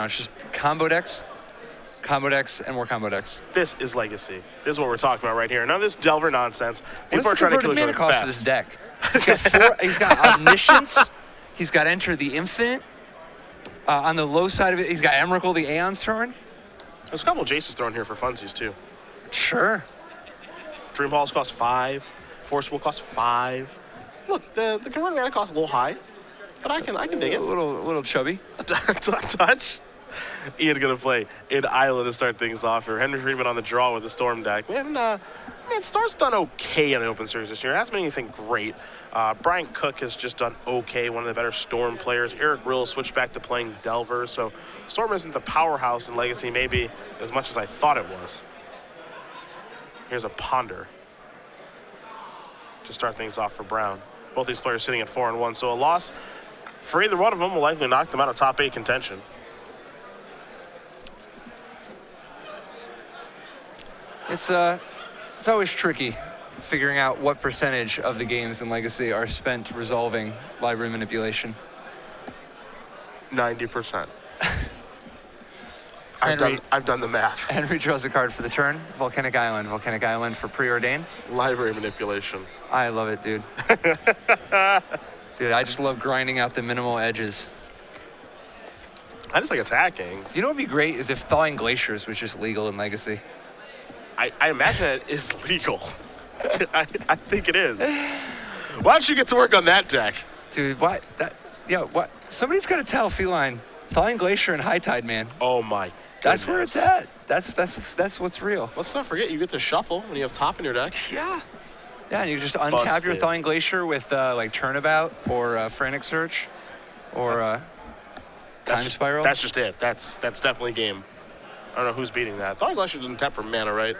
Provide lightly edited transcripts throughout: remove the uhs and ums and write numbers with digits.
It's just combo decks, and more combo decks. This is Legacy. This is what we're talking about right here. None of this Delver nonsense. People are trying to kill each other fast. What's the cost of this deck? He's got Omniscience. He's got Enter the Infinite. On the low side of it, he's got Emrakul, the Aeon's Turn. There's a couple of Jaces thrown here for funsies, too. Sure. Dream Halls cost 5. Force will cost 5. Look, the converted mana costs a little high, but I can dig it. A little chubby. A touch. Ian gonna play in Island to start things off here. Henry Freedman on the draw with the Storm deck. Man, Star's done okay in the Open Series this year. Hasn't been anything great. Brian Cook has just done okay, one of the better Storm players. Eric Rill switched back to playing Delver, so Storm isn't the powerhouse in Legacy maybe as much as I thought it was. Here's a Ponder to start things off for Brown. Both these players sitting at 4-1, so a loss for either one of them will likely knock them out of top 8 contention. It's always tricky figuring out what percentage of the games in Legacy are spent resolving library manipulation. 90%. I've done the math. Henry draws a card for the turn. Volcanic Island. Volcanic Island for preordained. Library manipulation. I love it, dude. Dude, I just love grinding out the minimal edges. I just like attacking. You know what would be great is if Thawing Glaciers was just legal in Legacy. I imagine it is legal. I think it is. Why don't you get to work on that deck? Dude, what? What? Somebody's got to tell Feline. Thawing Glacier and High Tide, man. Oh my goodness. That's where it's at. That's what's real. Let's not forget you get to shuffle when you have top in your deck. Yeah. Yeah, and you just untap your Thawing Glacier with like Turnabout or Frantic Search or Time Spiral. That's just it. That's definitely game. I don't know who's beating that. Thawing Glacier doesn't tap for mana, right?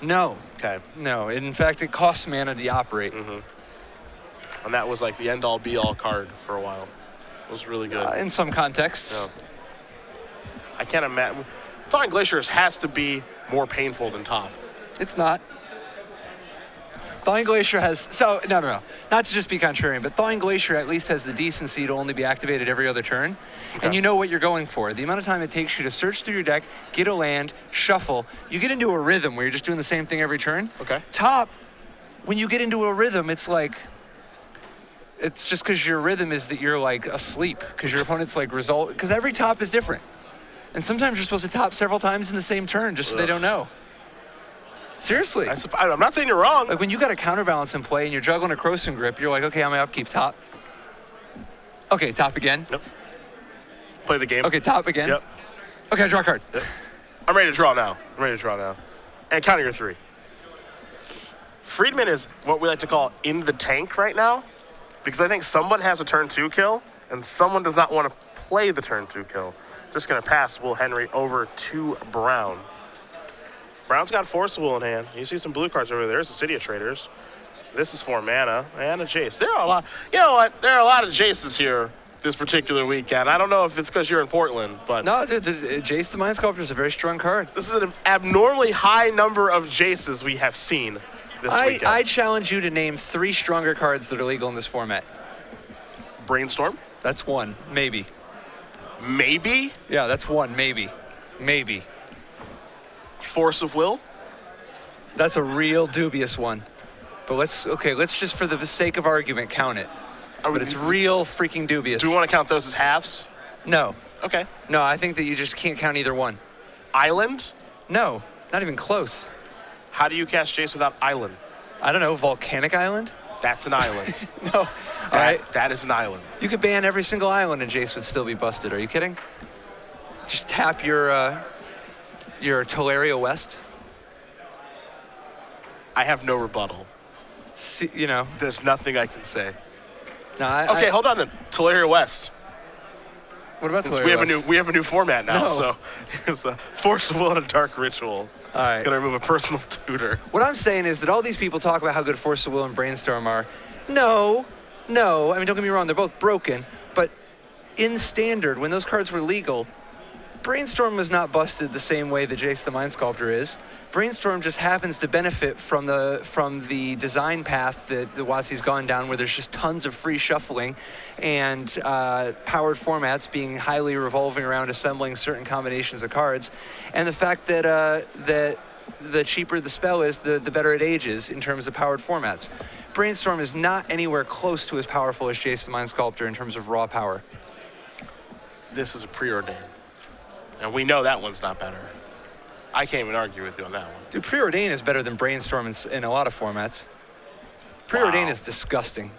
No. Okay. No. In fact, it costs mana to operate. Mm-hmm. And that was like the end-all, be-all card for a while. It was really good. In some contexts. Yeah. I can't imagine. Thawing Glaciers has to be more painful than top. It's not. Thawing Glacier has, no. Not to just be contrarian, but Thawing Glacier at least has the decency to only be activated every other turn. Okay. And you know what you're going for. The amount of time it takes you to search through your deck, get a land, shuffle, you get into a rhythm where you're just doing the same thing every turn. Okay. Top, when you get into a rhythm, it's like, it's just because your rhythm is that you're like asleep, because your opponent's like because every top is different. And sometimes you're supposed to top several times in the same turn just so they don't know. Seriously. I'm not saying you're wrong. Like when you got a counterbalance in play and you're juggling a Croson Grip, you're like, okay, I'm gonna upkeep top. Okay, top again. Yep. Play the game. Okay, top again. Yep. Okay, I draw a card. Yep. I'm ready to draw now. And counter your 3. Freedman is what we like to call in the tank right now, because I think someone has a turn 2 kill and someone does not want to play the turn 2 kill. Just gonna pass Will Henry over to Brown. Brown's got Force of Will in hand. You see some blue cards over there. There's the City of Traders. This is 4 mana and a Jace. There are a lot. You know what? There are a lot of Jaces here this particular weekend. I don't know if it's because you're in Portland, but no, the Jace the Mind Sculptor is a very strong card. This is an abnormally high number of Jaces we have seen this weekend. I challenge you to name 3 stronger cards that are legal in this format. Brainstorm. That's 1, maybe. Maybe. Yeah, that's 1, maybe. Maybe. Force of Will. That's a real dubious one. But let's just for the sake of argument count it. But it's real freaking dubious. Do we want to count those as halves? No. Okay. No, I think that you just can't count either one. Island? No, not even close. How do you cast Jace without Island? I don't know, Volcanic Island? That's an island. No. All right. That is an island. You could ban every single island and Jace would still be busted. Are you kidding? Just tap your Tolaria West. I have no rebuttal. See, you know. There's nothing I can say. No, okay, hold on then. Tolaria West. What about Tolaria West? We have a new format now, No. so here's a Force of Will and a Dark Ritual. All right. Gonna remove a personal tutor. What I'm saying is that all these people talk about how good Force of Will and Brainstorm are. No. I mean, don't get me wrong, they're both broken, but in Standard, when those cards were legal, Brainstorm was not busted the same way that Jace the Mind Sculptor is. Brainstorm just happens to benefit from the design path that the WotC's gone down, where there's just tons of free shuffling and powered formats being highly revolving around assembling certain combinations of cards, and the fact that that the cheaper the spell is, the better it ages in terms of powered formats. Brainstorm is not anywhere close to as powerful as Jace the Mind Sculptor in terms of raw power. This is a preordained, and we know that one's not better. I can't even argue with you on that one. Dude, Preordain is better than Brainstorm in a lot of formats. Preordain is disgusting.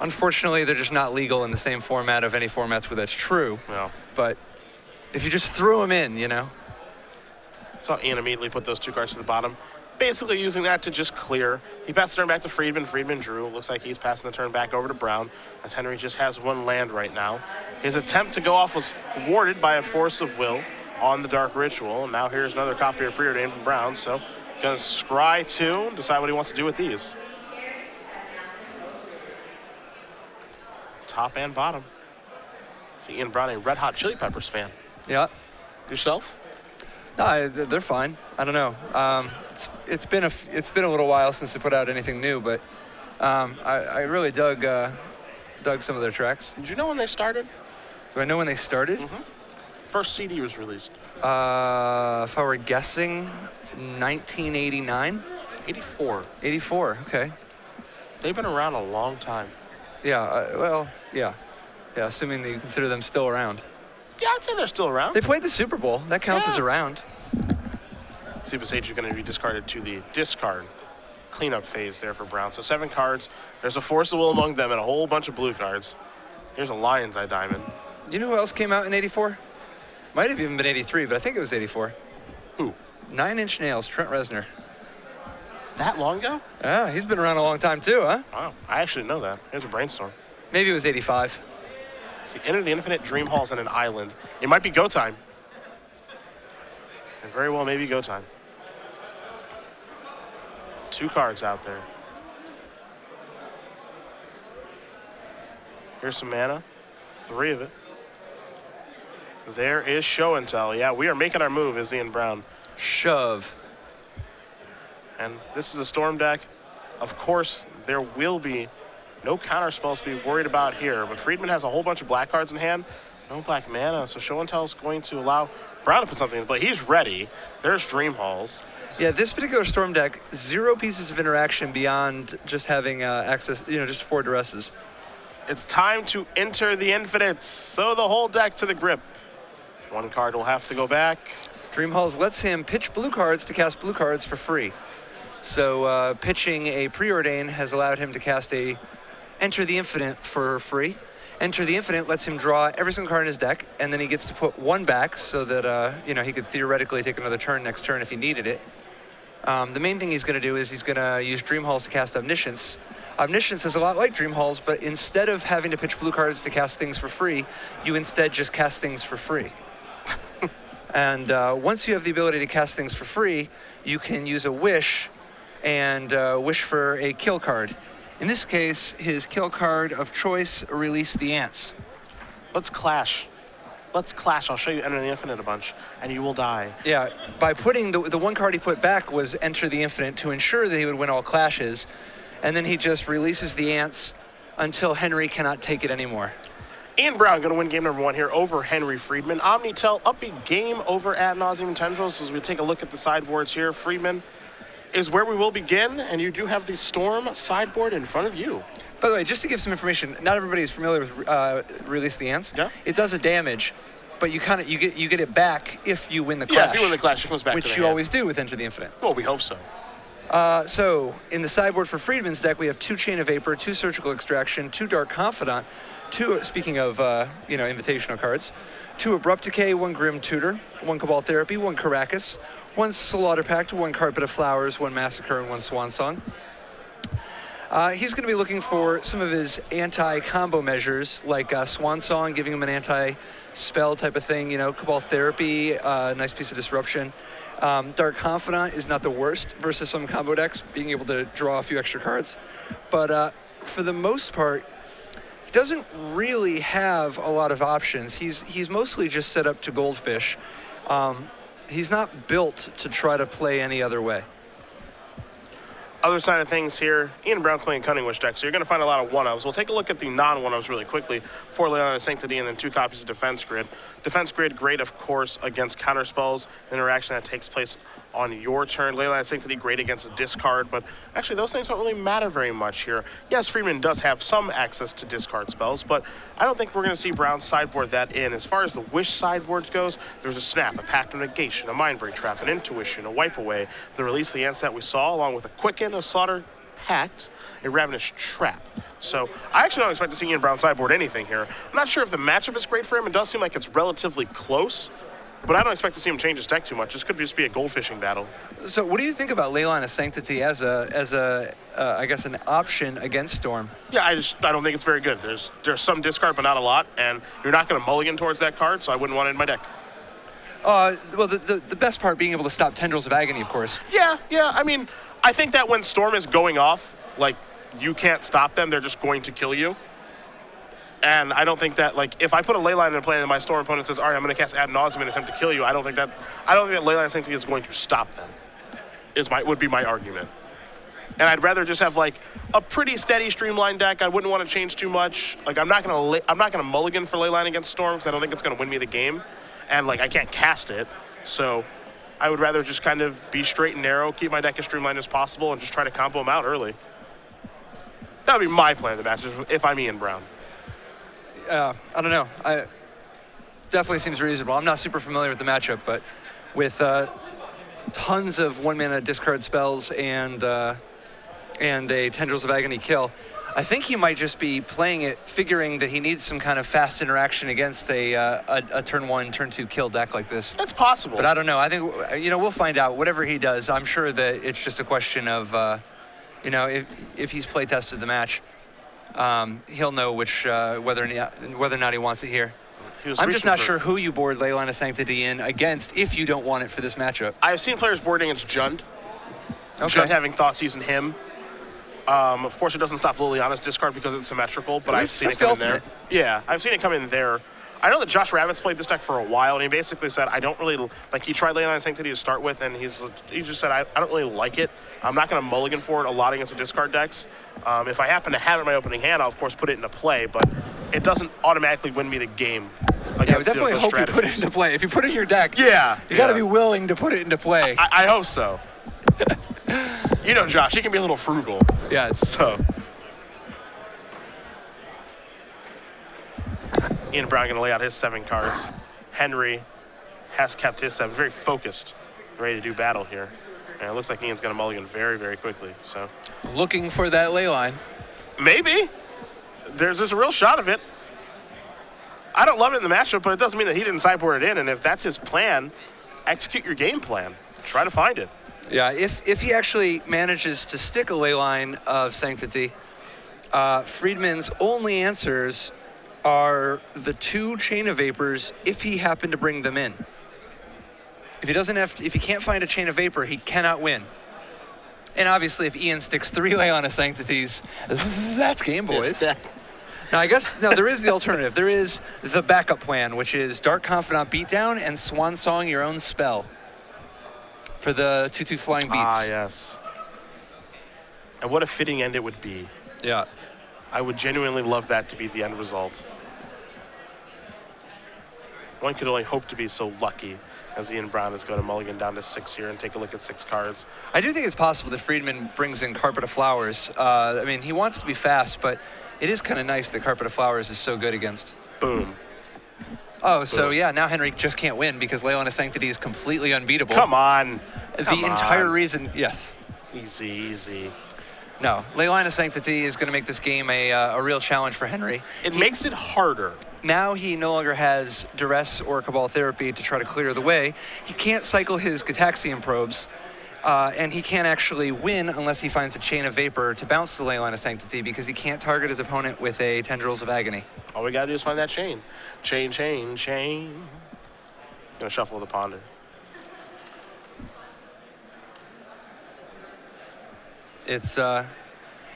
Unfortunately, they're just not legal in the same format of any formats where that's true. Yeah. But if you just threw them in, you know. Saw Ian immediately put those 2 cards to the bottom, basically using that to just clear. He passed the turn back to Freedman. Freedman drew. Looks like he's passing the turn back over to Brown, as Henry just has 1 land right now. His attempt to go off was thwarted by a force of will on the Dark Ritual, and now here's another copy of Preordained from Brown, so gonna scry 2, decide what he wants to do with these. Top and bottom. See Ian Brown, a Red Hot Chili Peppers fan. Yeah. Yourself? No, they're fine. I don't know. It's been a little while since they put out anything new, but I really dug some of their tracks. Did you know when they started? Do I know when they started? Mm-hmm. First CD was released. If I were guessing, 1989? 84. 84, okay. They've been around a long time. Yeah, well, yeah. Yeah, assuming that you consider them still around. Yeah, I'd say they're still around. They played the Super Bowl. That counts as around. Super Sage is going to be discarded to the discard cleanup phase there for Brown. So 7 cards. There's a Force of Will among them and a whole bunch of blue cards. Here's a Lion's Eye Diamond. You know who else came out in 84? Might have even been 83, but I think it was 84. Who? 9 Inch Nails, Trent Reznor. That long ago? Yeah, he's been around a long time too, huh? Wow, I actually didn't know that. Here's a Brainstorm. Maybe it was 85. See, enter the Infinite, Dream Halls, and an Island. It might be go time. And very well maybe go time. 2 cards out there. Here's some mana. 3 of it. There is Show and Tell. Yeah, we are making our move as Ian Brown. Shove. And this is a Storm deck. Of course, there will be no counter spells to be worried about here, but Freedman has a whole bunch of black cards in hand. No black mana, so Show and Tell is going to allow Brown to put something in play. He's ready. There's Dream Halls. Yeah, this particular Storm deck, 0 pieces of interaction beyond just having access, just 4 duresses. It's time to enter the Infinites. So the whole deck to the grip. 1 card will have to go back. Dream Halls lets him pitch blue cards to cast blue cards for free. So pitching a Preordain has allowed him to cast a Enter the Infinite for free. Enter the Infinite lets him draw every single card in his deck, and then he gets to put 1 back so that he could theoretically take another turn next turn if he needed it. The main thing he's going to do is he's going to use Dream Halls to cast Omniscience. Omniscience is a lot like Dream Halls, but instead of having to pitch blue cards to cast things for free, you instead just cast things for free. And once you have the ability to cast things for free, you can use a wish and wish for a kill card. In this case, his kill card of choice, Release the Ants. Let's clash. Let's clash. I'll show you Enter the Infinite a bunch, and you will die. Yeah, by putting the 1 card he put back was Enter the Infinite to ensure that he would win all clashes, and then he just releases the Ants until Henry cannot take it anymore. Ian Brown going to win game number 1 here over Henry Freedman. Omnitel upbeat game over Ad Nauseam Tendrils as we take a look at the sideboards here. Freedman is where we will begin, and you do have the Storm sideboard in front of you. By the way, just to give some information, not everybody is familiar with Release the Ants. Yeah. It does a damage, but you get it back if you win the clash. Yeah, if you win the clash, it comes back to the which you hand. always do with Enter the Infinite. Well, we hope so. So in the sideboard for Freedman's deck, we have 2 Chain of Vapor, 2 Surgical Extraction, 2 Dark Confidant, 2, speaking of invitational cards, 2 Abrupt Decay, 1 Grim Tutor, 1 Cabal Therapy, 1 Caracas, 1 Slaughter Pact, 1 Carpet of Flowers, 1 Massacre, and 1 Swan Song. He's going to be looking for some of his anti-combo measures, like Swan Song, giving him an anti-spell type of thing, Cabal Therapy, nice piece of disruption. Dark Confidant is not the worst versus some combo decks, being able to draw a few extra cards. But for the most part, doesn't really have a lot of options. He's mostly just set up to goldfish. He's not built to try to play any other way. Other side of things here, Ian Brown's playing Cunning Wish deck, so you're going to find a lot of one-ofs. We'll take a look at the non-one-ofs really quickly. 4 Leilani Sanctity and then 2 copies of Defense Grid. Defense Grid, great, of course, against counter spells, interaction that takes place on your turn. Leilani Sanctity, great against a discard, but actually those things don't really matter very much here. Yes, Freedman does have some access to discard spells, but I don't think we're going to see Brown sideboard that in. As far as the Wish sideboards goes, there's a Snap, a Pact of Negation, a Mindbreak Trap, an Intuition, a Wipe Away, the Release the Ants that we saw, along with a Quicken, a Slaughter Pact, a Ravenous Trap. So I actually don't expect to see Ian Brown sideboard anything here. I'm not sure if the matchup is great for him. It does seem like it's relatively close, but I don't expect to see him change his deck too much. This could just be a goldfishing battle. So what do you think about Leilani Sanctity as I guess an option against Storm? Yeah, I don't think it's very good. There's some discard, but not a lot, and you're not going to mulligan towards that card, so I wouldn't want it in my deck. Well, the best part being able to stop Tendrils of Agony, of course. Yeah. I mean, I think that when Storm is going off, like, you can't stop them. They're just going to kill you. And I don't think that, like, if I put a Leyline in play and my Storm opponent says, all right, I'm going to cast Ad Nauseam and attempt to kill you, I don't think that Leyline Sanctity is going to stop them, would be my argument. And I'd rather just have, like, a pretty steady streamlined deck. I wouldn't want to change too much. Like, I'm not going to mulligan for Leyline against Storm because I don't think it's going to win me the game. And, like, I can't cast it. So I would rather just kind of be straight and narrow, keep my deck as streamlined as possible, and just try to combo them out early. That would be my plan of the match if I'm Ian Brown. I don't know. Definitely seems reasonable. I'm not super familiar with the matchup, but with tons of 1-mana discard spells and a Tendrils of Agony kill, I think he might just be playing it, figuring that he needs some kind of fast interaction against a turn 1, turn 2 kill deck like this. That's possible. But I don't know. I think we'll find out. Whatever he does, I'm sure that it's just a question of if he's play tested the match. He'll know whether or not he wants it here. I'm just not sure who you board Leilani Sanctity in against if you don't want it for this matchup. I've seen players boarding against Jund. Okay. Jund having Thoughtseize in him. Of course, it doesn't stop Liliana's discard because it's symmetrical, but I've seen it come in there. Yeah, I've seen it come in there. I know that Josh Ravitz played this deck for a while, and he basically said, I don't really, like, he tried Leilani Sanctity to start with, and he just said, I don't really like it. I'm not going to mulligan for it a lot against the discard decks. If I happen to have it in my opening hand, I'll, of course, put it into play, but it doesn't automatically win me the game. Yeah, I would definitely hope you put it into play. If you put it in your deck, you got to be willing to put it into play. I hope so. You know, Josh, he can be a little frugal. Yeah, so. Ian Brown going to lay out his 7 cards. Henry has kept his 7, very focused, ready to do battle here. And it looks like Ian's going to mulligan very, very quickly. So, looking for that ley line. Maybe. There's a real shot of it. I don't love it in the matchup, but it doesn't mean that he didn't sideboard it in. And if that's his plan, execute your game plan. Try to find it. Yeah, if he actually manages to stick a ley line of Sanctity, Freedman's only answers are the 2 Chain of Vapors if he happened to bring them in. If he can't find a Chain of Vapor, he cannot win. And obviously, if Ian sticks 3 Leilani Sanctities, that's game, boys. Now, I guess, no, there is the alternative. There is the backup plan, which is Dark Confidant Beatdown and Swan Song your own spell for the 2/2 flying beats. Ah, yes. And what a fitting end it would be. Yeah. I would genuinely love that to be the end result. One could only hope to be so lucky as Ian Brown is going to mulligan down to 6 here and take a look at 6 cards. I do think it's possible that Freedman brings in Carpet of Flowers. I mean, he wants to be fast, but it is kind of nice that Carpet of Flowers is so good against. Boom. Oh, so yeah, now Henry just can't win because Leilani Sanctity is completely unbeatable. Come on. The entire reason, yes. Easy, easy. No, Leilani Sanctity is going to make this game a real challenge for Henry. It makes it harder. Now he no longer has Duress or Cabal Therapy to try to clear the way. He can't cycle his Gataxian Probes, and he can't actually win unless he finds a Chain of Vapor to bounce the Leilani Sanctity because he can't target his opponent with a Tendrils of Agony. All we got to do is find that chain. Chain, chain, chain. Gonna shuffle the Ponder.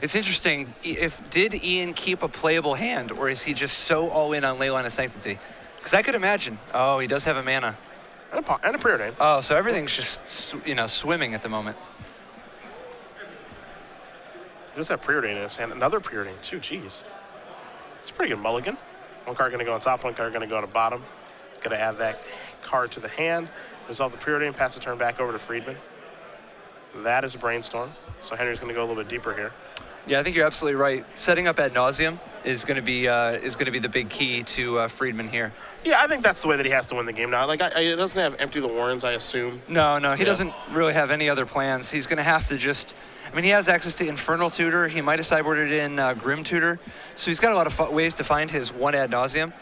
It's interesting. Did Ian keep a playable hand, or is he just so all in on Leyline of Sanctity? Because I could imagine. Oh, he does have a mana. And a preordain. Oh, so everything's just swimming at the moment. He does have preordain in his hand. Another preordain too. Jeez, it's a pretty good mulligan. One card going to go on top. One card going to go on the bottom. Going to add that card to the hand. Resolve the preordain. Pass the turn back over to Freedman. That is a brainstorm. So Henry's going to go a little bit deeper here. Yeah, I think you're absolutely right. Setting up ad nauseum is going to be the big key to Freedman here. Yeah, I think that's the way that he has to win the game now. Like, he doesn't have Empty the Warrens, I assume. No, he doesn't really have any other plans. He's going to have to just. I mean, he has access to Infernal Tutor. He might have sideboarded in Grim Tutor, so he's got a lot of ways to find his one ad nauseum.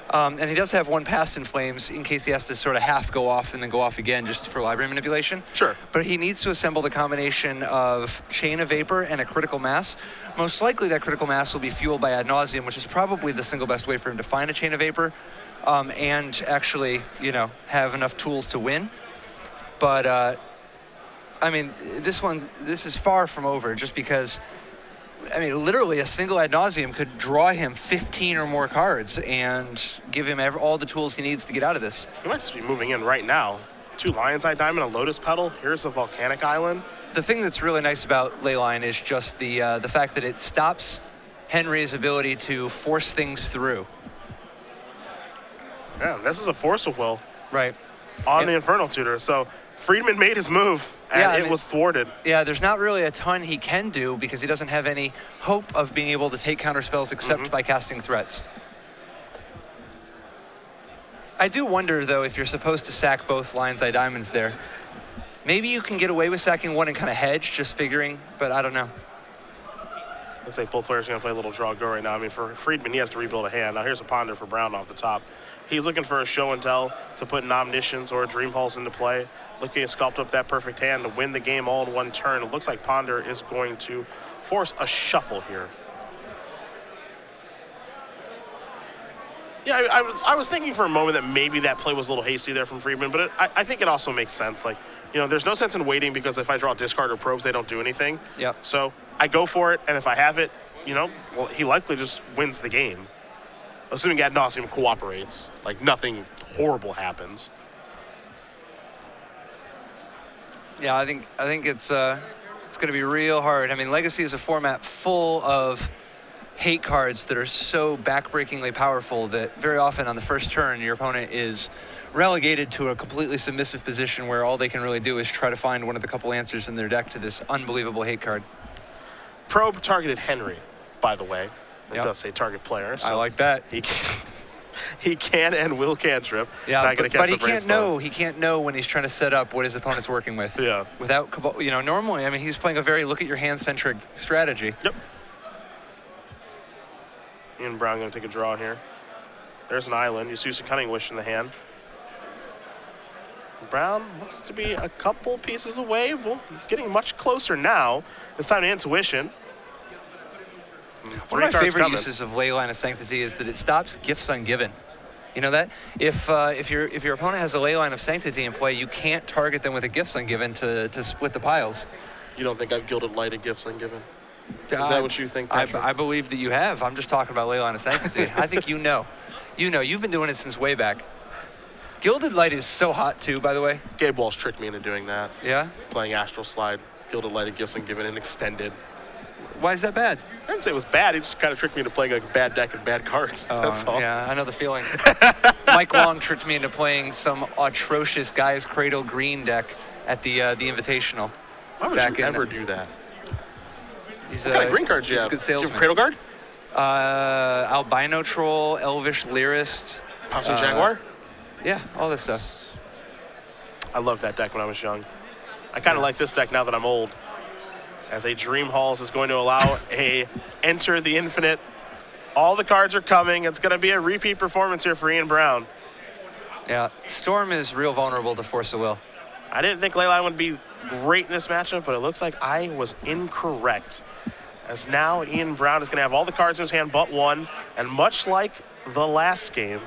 And he does have one Past in Flames in case he has to sort of half go off and then go off again just for library manipulation. Sure. But he needs to assemble the combination of Chain of Vapor and a Critical Mass. Most likely that Critical Mass will be fueled by Ad Nauseam, which is probably the single best way for him to find a Chain of Vapor and actually, have enough tools to win. But, I mean, this is far from over just because literally a single ad nauseum could draw him 15 or more cards and give him all the tools he needs to get out of this. He might just be moving in right now. 2 Lion's Eye Diamond, a Lotus Petal. Here's a Volcanic Island. The thing that's really nice about Leyline is just the fact that it stops Henry's ability to force things through. Yeah, this is a Force of Will. Right. On the Infernal Tutor. So Freedman made his move, and it was thwarted. Yeah, there's not really a ton he can do because he doesn't have any hope of being able to take counter spells except by casting threats. I do wonder, though, if you're supposed to sack both Lion's Eye Diamonds there. Maybe you can get away with sacking one and kind of hedge, just figuring, but I don't know. Looks like both players are going to play a little draw go right now. I mean, for Freedman, he has to rebuild a hand. Now here's a Ponder for Brown off the top. He's looking for a show and tell to put an Omniscience or a Dream Pulse into play. Looking to sculpt up that perfect hand to win the game all in one turn. It looks like Ponder is going to force a shuffle here. Yeah, I was thinking for a moment that maybe that play was a little hasty there from Freedman, but I think it also makes sense. Like, there's no sense in waiting because if I draw discard or probes, they don't do anything. Yep. So I go for it, and if I have it, well, he likely just wins the game. Assuming Ad Nauseam cooperates, like nothing horrible happens. Yeah, I think it's going to be real hard. I mean, Legacy is a format full of hate cards that are so backbreakingly powerful that very often on the first turn, your opponent is relegated to a completely submissive position where all they can really do is try to find one of the couple answers in their deck to this unbelievable hate card. Probe targeted Henry, by the way. It does say target player. So I like that. He can and will cantrip. Yeah, but he can't know when he's trying to set up what his opponent's working with. Yeah. Without, normally, I mean, he's playing a very look at your hand centric strategy. Yep. Ian Brown going to take a draw here. There's an island. You see some Cunning Wish in the hand. Brown looks to be a couple pieces away. Well, getting much closer now. It's time to Intuition. One of my favorite uses of Leyline of Sanctity is that it stops Gifts Ungiven. You know that? If your opponent has a Leyline of Sanctity in play, you can't target them with a Gifts Ungiven to split the piles. You don't think I've Gilded Lighted Gifts Ungiven? Is that what you think, Patrick? I believe that you have. I'm just talking about Leyline of Sanctity. I think you know. You've been doing it since way back. Gilded Light is so hot too, by the way. Gabe Walsh tricked me into doing that. Yeah? Playing Astral Slide, Gilded Lighted Gifts Ungiven, and Extended. Why is that bad? I didn't say it was bad. He just kind of tricked me into playing a bad deck and bad cards. That's all. Yeah, I know the feeling. Mike Long tricked me into playing some atrocious Gaia's Cradle green deck at the Invitational. Why would you ever do that? What kind of green cards do you have? He's a good salesman. Cradle Guard? Albino Troll, Elvish Lyrist. Pouncing Jaguar? Yeah, all that stuff. I loved that deck when I was young. I kind of like this deck now that I'm old. As a Dream Halls is going to allow a Enter the Infinite. All the cards are coming. It's going to be a repeat performance here for Ian Brown. Yeah, Storm is real vulnerable to Force of Will. I didn't think Leyline would be great in this matchup, but it looks like I was incorrect. As now Ian Brown is going to have all the cards in his hand but one, and much like the last game,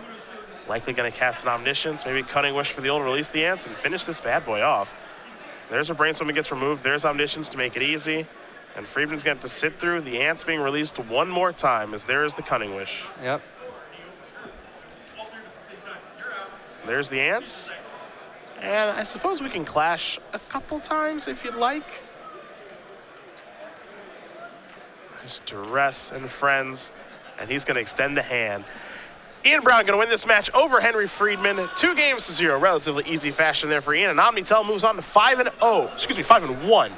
likely going to cast an Omniscience, maybe Cunning Wish for the old, release the ants, and finish this bad boy off. There's a Brainstorm that gets removed. There's Omniscience to make it easy. And Freedman's going to have to sit through the ants being released one more time, as there is the Cunning Wish. Yep. There's the ants. And I suppose we can clash a couple times if you'd like. There's Duress and Friends, and he's going to extend the hand. Ian Brown going to win this match over Henry Freedman, 2-0, relatively easy fashion there for Ian. And Omnitel moves on to 5-1.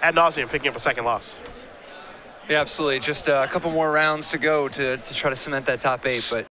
Ad nauseum, picking up a second loss. Yeah, absolutely. Just a couple more rounds to go to try to cement that top 8, but